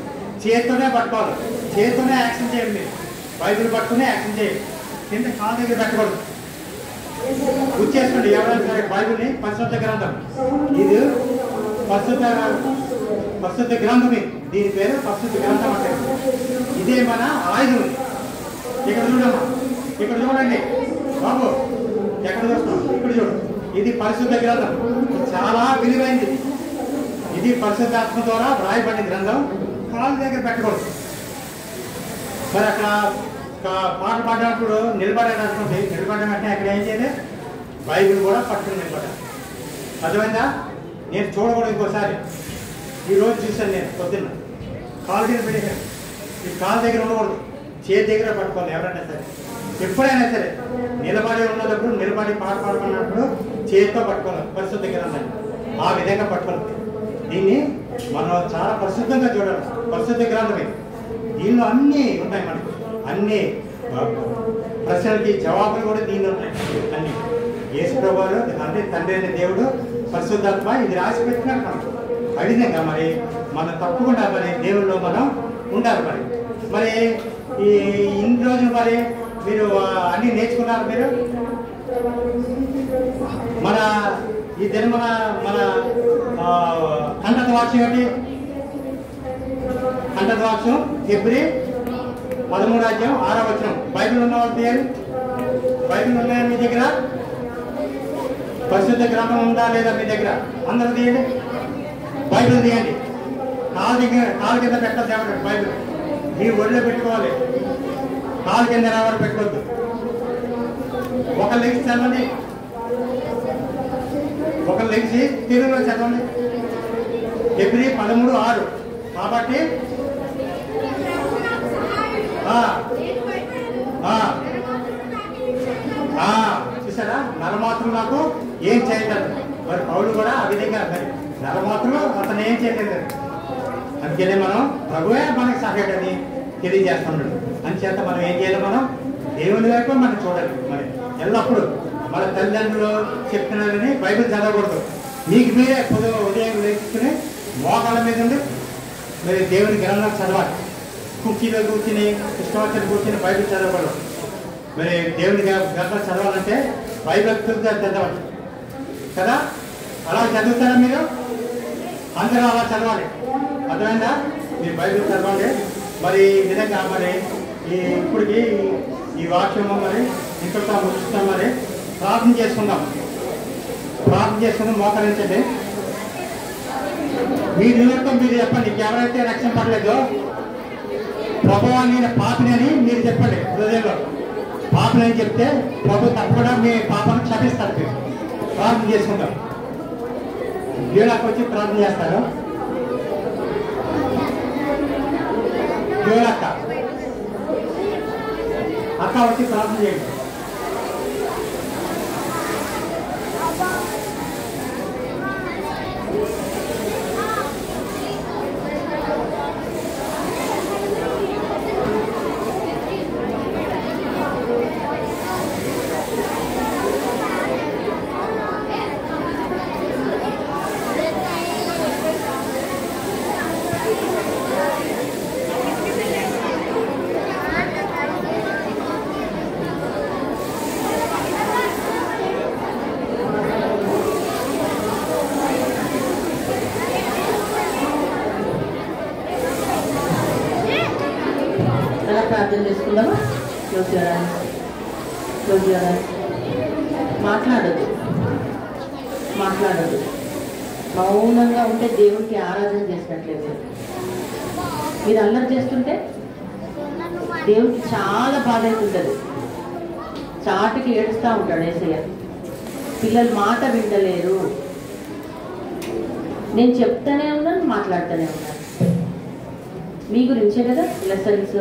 A: చేతితోనే పట్టుకోవాలి. చేతితోనే యాక్షన్ చేయండి. మీరు బైబిల్ పట్టుకునే యాక్షన్ చేయండి. కింద కాళ్ళ దగ్గర పెట్టకూడదు. గుర్తు చేసుకోండి ఎవరైనా సరే బైబిల్ని పరిశుద్ధ గ్రంథం. ఇది పరిశుద్ధ గ్రంథం. దీని పేరు పరిశుద్ధ గ్రంథం అంటే. ఇదే మన ఆయుధం. ఇక్కడ చూడమ్మా, ఇక్కడ చూడండి బాబు, ఎక్కడ చూస్తున్నాం? ఇక్కడ చూడు. ఇది పరిశుద్ధ గ్రంథం, చాలా విలువైంది. ఇది పరిశుద్ధాత్మ ద్వారా వ్రాయబడిన గ్రంథం. కాళ్ళ దగ్గర పెట్టకూడదు. మరి అక్కడ పాట పాడినప్పుడు నిలబడేటటువంటి నిలబడమంటే అక్కడ ఏం చేయాలి? బైబిల్ కూడా పట్టుకుని నిలబడాలి. అర్థమైందా? నేను చూడకూడదు. ఇంకోసారి ఈరోజు చూశాను నేను పొద్దున్న, కాళ్ళ దగ్గర పెట్టేశాను. ఈ కాళ్ళ దగ్గర ఉండకూడదు, చేతి దగ్గర పట్టుకోవాలి. ఎవరైనా సరే ఎప్పుడైనా సరే నిలబడి ఉన్నప్పుడు, నిలబడి పాట పాడుకున్నప్పుడు చేతితో పట్టుకోవాలి పరిశుద్ధ గ్రంథాన్ని. ఆ విధంగా పట్టుకోవాలి. దీన్ని మనం చాలా పరిశుద్ధంగా చూడాలి. పరిశుద్ధ గ్రంథమే. దీనిలో అన్నీ ఉంటాయి. మనకి అన్ని ప్రశ్నలకి జవాబులు కూడా దీనిలో ఉంటాయి. అన్ని యేసు ప్రభువు అంటే తండ్రి అనే దేవుడు, పరిశుద్ధాత్మ ఇది రాసి పెట్టినట్టు మనకు. ఆ విధంగా మరి మనం తప్పకుండా మరి దేవుల్లో మనం ఉండాలి. మరి ఈ ఇన్ని రోజులు మరి మీరు అన్నీ నేర్చుకున్నారు. మీరు మన ఈ దిన మన కంఠత వాక్యం ఏంటి? కంఠత వాక్యం ఫిబ్రవరి 13:6 బైబిల్ ఉన్న వాళ్ళు తీయాలి. బైబిల్ ఉన్నాయా మీ దగ్గర? పరిశుద్ధ గ్రంథం ఉందా లేదా మీ దగ్గర? అందరూ తీయండి, బైబిల్ తీయండి. కాలు కింద పెట్టాలి ఏమంటారు? బైబిల్ మీ ఒళ్ళో పెట్టుకోవాలి, కాలు కింద ఎవరు పెట్టుకోవద్దు. ఒక లెగ్స్ చదవండి, ఒక లెగ్స్ తెలుగులో చదవండి. ఫిబ్రవరి 13:6 కాబట్టి చూసారా, నరమాత్రం నాకు ఏం చేయగలరు. మరి పౌలు కూడా ఆ విధంగా మరి నరమాత్రం అతను ఏం చేయలేదు. అందుకనే మనం ప్రభువే మనకు సహాయకుడని తెలియజేస్తున్నాడు. అందుచేత మనం ఏం చేయాలి? మనం దేవుని వైపు మనం చూడాలి. మరి ఎల్లప్పుడూ మన తల్లిదండ్రులు చెప్తున్నారని బైబిల్ చదవకూడదు. మీకు మీరే ఉదయం లేచుకుని మోకాళ్ళ మీద ఉండి మరి దేవుని గ్రంథం చదవాలి. కుర్చీలో కూర్చుని ఇష్టం కూర్చుని బైబిల్ చదవకూడదు. మరి దేవుని గ్రంథం చదవాలంటే బైబిల్ చదవాలి కదా. అలా చదువుతారా మీరు? అందరూ అలా చదవాలి. అర్థమైందా? మీరు బైబిల్ చదవాలి. మరి ఈ విధంగా మరి ఇప్పటికి ఈ వాక్యము మరి ఇంకొక ముగిస్తాం. మరి ప్రార్థన చేసుకుందాం. మోకరించండి. మీ నిమిత్తం మీరు చెప్పండి. ఎవరైతే రక్షణ పడలేదో, ప్రభువా నేను పాపిని అని మీరు చెప్పండి. హృదయంలో పాపిని అని చెప్తే ప్రభు తప్పకుండా మీ పాపాన్ని క్షమిస్తారు. మీరు ప్రార్థన చేసుకుంటాం. దేవుడికి వచ్చి ప్రార్థన చేస్తారు. దేవుడు అక్క వచ్చి ప్రార్థన చేయండి.
B: ప్రార్థన చేసుకుందామా? మాట్లాడదు. మౌనంగా ఉంటే దేవునికి ఆరాధన చేసినట్లేదు. మీరు అల్లరి చేస్తుంటే దేవునికి చాలా బాధ అవుతుంటుంది. చాటుకి ఏడుస్తూ ఉంటాడు యేసయ్య. పిల్లలు మాట వింటలేరు. నేను చెప్తానే ఉన్నాను, మాట్లాడుతూనే ఉన్నాను. మీ గురించే కదా లెసన్స్,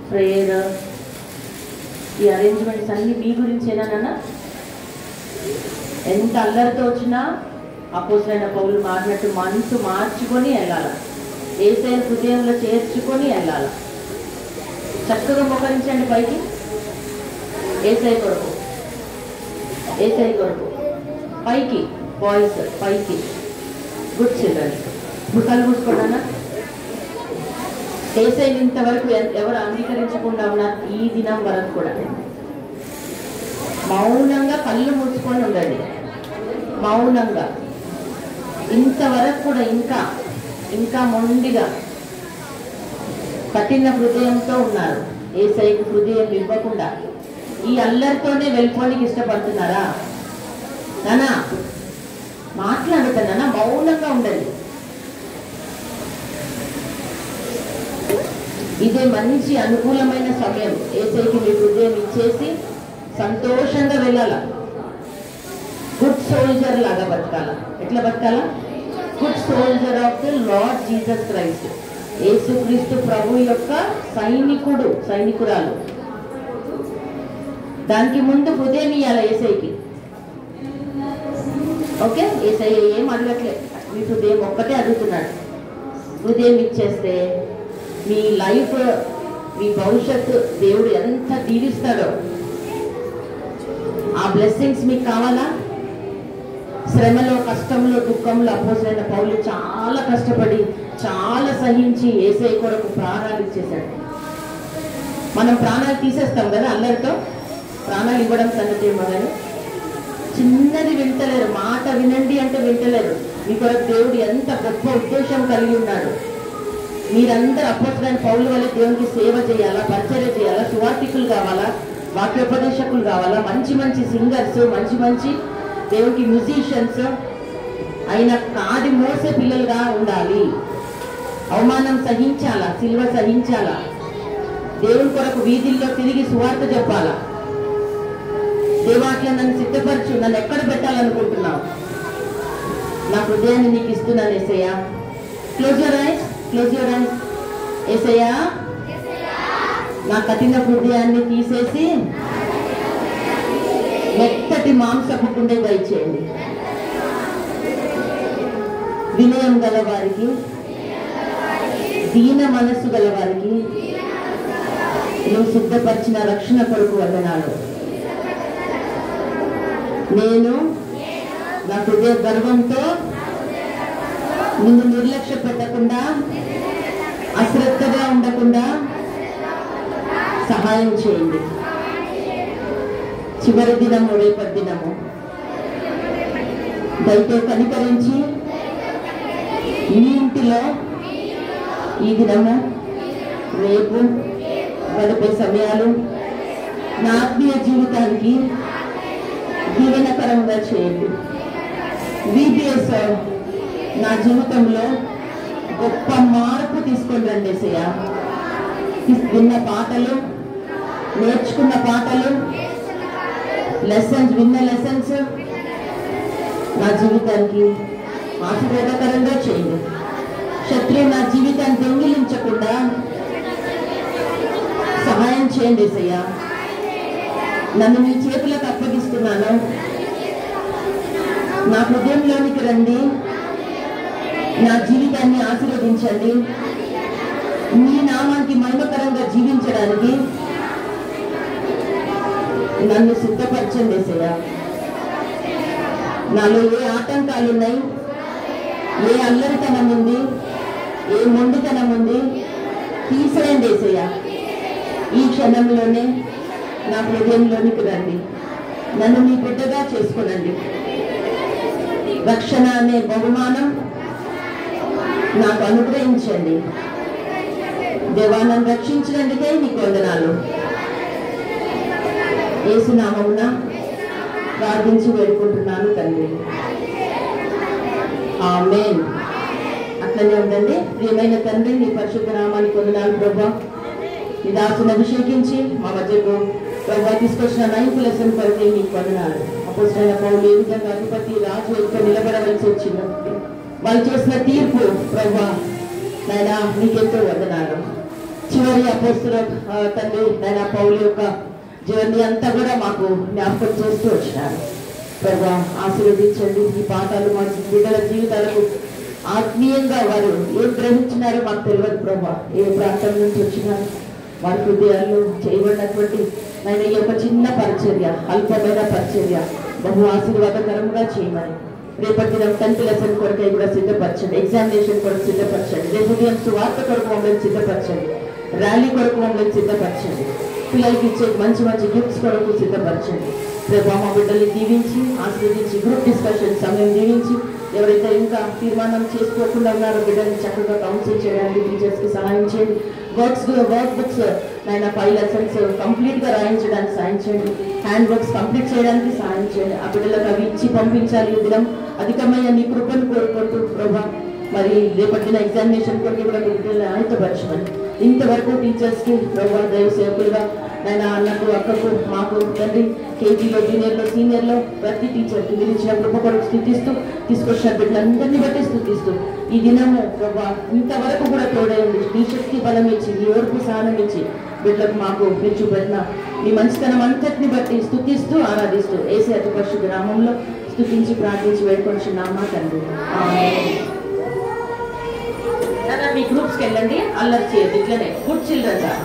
B: ప్రేయర్, ఈ అరేంజ్మెంట్స్ అన్నీ మీ గురించేనా? ఎంత అల్లరితో వచ్చినా అపోస్తలుడైన పౌలు మారినట్టు మనసు మార్చుకొని వెళ్ళాలి. యేసయ్య హృదయంలో చేర్చుకొని వెళ్ళాలి. చక్కగా మోకరించండి పైకి. యేసయ్య కొరకు పైకి, బాయ్స్ పైకి. Good children. ఇప్పుడు కళ్ళు మూసుకున్నానా? యేసయ్యని ఇంతవరకు ఎవరు అంగీకరించకుండా ఉన్నారు? ఈ దినం వరకు కూడా మౌనంగా కళ్ళు మూసుకొని ఉండండి. మౌనంగా ఇంతవరకు కూడా ఇంకా మొండిగా కఠిన హృదయంతో ఉన్నారు. యేసయ్యకు హృదయం ఇవ్వకుండా ఈ అల్లరితోనే వెళ్ళిపోనికి ఇష్టపడుతున్నారా? నానా మాట్లాడుతున్నానా? మౌనంగా ఉండండి. ఇదే మంచి అనుకూలమైన సమయం. యేసయ్యకి మీ హృదయం ఇచ్చేసి సంతోషంగా వెళ్ళాల. గుడ్ సోల్జర్ లాగా బతకాల. ఎట్లా బతకాల? Good soldier of the Lord Jesus Christ. యేసుక్రీస్తు ప్రభు యొక్క సైనికురాలు. దానికి ముందు హృదయం ఇయ్యాల యేసయ్యకి. ఓకే, యేసయ్య ఏం అడగట్లేదు, మీ హృదయం ఒక్కటే అడుగుతున్నాడు. హృదయం ఇచ్చేస్తే మీ లైఫ్, మీ భవిష్యత్తు దేవుడు ఎంత దీవిస్తాడో. ఆ బ్లెస్సింగ్స్ మీకు కావాలా? శ్రమలో, కష్టంలో, దుఃఖంలో అపోస్తలుడైన పౌలు చాలా కష్టపడి, చాలా సహించి యేసయ్య కొరకు ప్రాణాలు ఇచ్చేశాడు. మనం ప్రాణాలు తీసేస్తాం కదా అల్లరితో. ప్రాణాలు ఇవ్వడం సంగతి ఏమో కానీ చిన్నది వింటలేరు, మాట వినండి అంటే వింటలేరు. మీ కొరకు దేవుడు ఎంత గొప్ప ఉద్దేశం కలిగి ఉన్నాడు. మీరందరూ అపోస్తలుడైన పౌలు వల్ల దేవునికి సేవ చేయాలా, పరిచర్య చేయాలా, సువార్థికులు కావాలా, వాక్యోపదేశకులు కావాలా, మంచి మంచి సింగర్స్, మంచి మంచి దేవునికి మ్యూజిషియన్స్, ఆయన కాడి మోసే పిల్లలుగా ఉండాలి. అవమానం సహించాలా, సిలువ సహించాలా, దేవుని కొరకు వీధుల్లో తిరిగి సువార్త చెప్పాలా. దేవా అట్లా నన్ను సిద్ధపరచు, నన్ను ఎక్కడ పెట్టాలనుకుంటున్నావు? నా హృదయాన్ని నీకు ఇస్తున్నాను యేసయ్యా. Close your eyes, close your eyes. యేసయ్యా, నా కఠిన హృదయాన్ని తీసేసి మెత్తటి మాంసపు గుండె దయచేయండి. వినయం గల వారికి, దీన మనస్సు గల వారికి నువ్వు సిద్ధపరిచిన రక్షణ కొరకు వందనాలు. నేను నా హృదయ గర్వంతో నిన్ను నిర్లక్ష్య పెట్టకుండా, అశ్రద్ధగా ఉండకుండా సహాయం చేయండి. చివరి దినము, రేపటి దినము దయతో కనికరించి మీ ఇంటిలో ఈ దినము, రేపు గడిపే సమయాలు నా ఆత్మీయ జీవితానికి దీవెనకరంగా చేయండి. VBS నా జీవితంలో గొప్ప మార్పు తీసుకొని రండి యేసయ్యా. విన్న పాటలు, నేర్చుకున్న పాటలు, లెసన్స్, విన్న లెసన్స్ నా జీవితానికి ఆశీర్వాదకరంగా చేయండి. శత్రువు నా జీవితాన్ని దొంగిలించకుండా సహాయం చేయండి యేసయ్యా. నన్ను మీ చేతులకు అప్పగిస్తున్నాను. నా హృదయంలోనికి రండి, నా జీవితాన్ని ఆశీర్వదించండి. మీ నామానికి మహిమకరంగా జీవించడానికి నన్ను సిద్ధపరచండి యేసయ్యా. నాలో ఏ ఆటంకాలు ఉన్నాయి, ఏ అల్లరితనం ఉంది, ఏ మొండితనం ఉంది, తీసేయండి యేసయ్యా. ఈ క్షణంలోనే నా హృదయంలోనికి రండి, నన్ను మీ బిడ్డగా చేసుకోనండి. రక్షణ అనే బహుమానం నాకు అనుగ్రహించండి. దేవా, నన్ను రక్షించినందుకే నీకు వందనాలు. యేసు నామమున ప్రార్థించి వేడుకుంటున్నాను తండ్రి, ఆమేన్. అట్లనే ఉండండి. ప్రియమైన తండ్రి, నీ పరిశుద్ధ నామానికి వందనాలు ప్రభా. నీ దాసుని అభిషేకించి మా మధ్యకు ప్రభా తీసుకొచ్చిన 9th లెసన్ కొరకే నీకు వందనాలు. అపోస్తలుడైన పౌలు ఏ విధంగా అధిపతి రాజు ఎదుట నిలబడవలసి వచ్చిందో, వాళ్ళు చేసిన తీర్పు ప్రభా నాయనా నీకెంతో వందనాలు. చివరి అపోస్తలుల తండ్రి నాయనా పౌలు యొక్క జర్నీ అంతా కూడా మాకు జ్ఞాపకం చేస్తూ వచ్చినారు. ప్రభా ఆశీర్వదించండి. ఈ పాఠాలు మా బిడ్డల జీవితాలకు ఆత్మీయంగా వారు ఏం గ్రహించినారో మాకు తెలియదు ప్రభా. ఏ ప్రాంతం నుంచి వచ్చినారు, వారి హృదయాల్లో చేయబడినటువంటి ఆయన ఈ యొక్క చిన్న పరిచర్య, అల్పమైన పరిచర్య బహు ఆశీర్వాదకరంగా చేయమని రేపటి దినం 10th లెసన్ కొరకై కూడా సిద్ధపరచండి. ఎగ్జామినేషన్ కొరకు సిద్ధపరచండి. రేపు ఉదయం సువార్త కొరకు మమ్మల్ని సిద్ధపరచండి. ర్యాలీ కొరకు మమ్మల్ని సిద్ధపరచండి. పిల్లలకి ఇచ్చే మంచి మంచి గిఫ్ట్స్ కొరకు సిద్ధపరచండి. రేపు మా బిడ్డల్ని దీవించి ఆశీర్వదించి గ్రూప్ డిస్కషన్ సమయం దీవించి ఎవరైతే ఇంకా తీర్మానం చేసుకోకుండా ఉన్నారో బిడ్డల్ని చక్కగా కౌన్సిల్ చేయడానికి టీచర్స్కి సహాయం చేయండి. వర్క్ బుక్స్ ఆయన 5 లెసన్స్ కంప్లీట్గా రాయించడానికి సహాయం చేయండి. హ్యాండ్ వర్క్స్ కంప్లీట్ చేయడానికి సహాయం చేయండి. ఆ బిడ్డలకు అవి ఇచ్చి పంపించాలి. ఈ దినం అధికమైన నీ కృపను కోరుకుంటూ ప్రభా మరి రేపటిన ఎగ్జామినేషన్ కొరకు కూడా బిడ్డలు ఆయుధపరచమని ఇంతవరకు టీచర్స్కి ప్రభా దైవ సేవకులుగా ఆయన అన్నకు అక్కకు మాకు తండ్రి కేజీలో జూనియర్లో సీనియర్లో ప్రతి టీచర్కి మీరు ఇచ్చిన కృప కొరకు స్థుతిస్తూ తీసుకొచ్చిన బిడ్డలందరినీ బట్టి స్థుతిస్తూ ఈ దినము ప్రభా ఇంతవరకు కూడా తోడైంది. నీ శక్తి బలం ఇచ్చి, నీ ఓర్పు సహనం ఇచ్చి బిడ్డలకు మాకు మీరు చూపెట్టిన నీ మంచితనం అంతటిని బట్టి స్థుతిస్తూ ఆరాధిస్తూ యేసు అతి పరిశుద్ధ నామంలో స్థుతించి ప్రార్థించి వేడుకొనిచున్నామా తండ్రి, ఆమేన్. మీ గ్రూప్స్కి వెళ్ళండి, అల్లరి చేయదు. ఇట్లనే గుడ్ చిల్డ్రన్.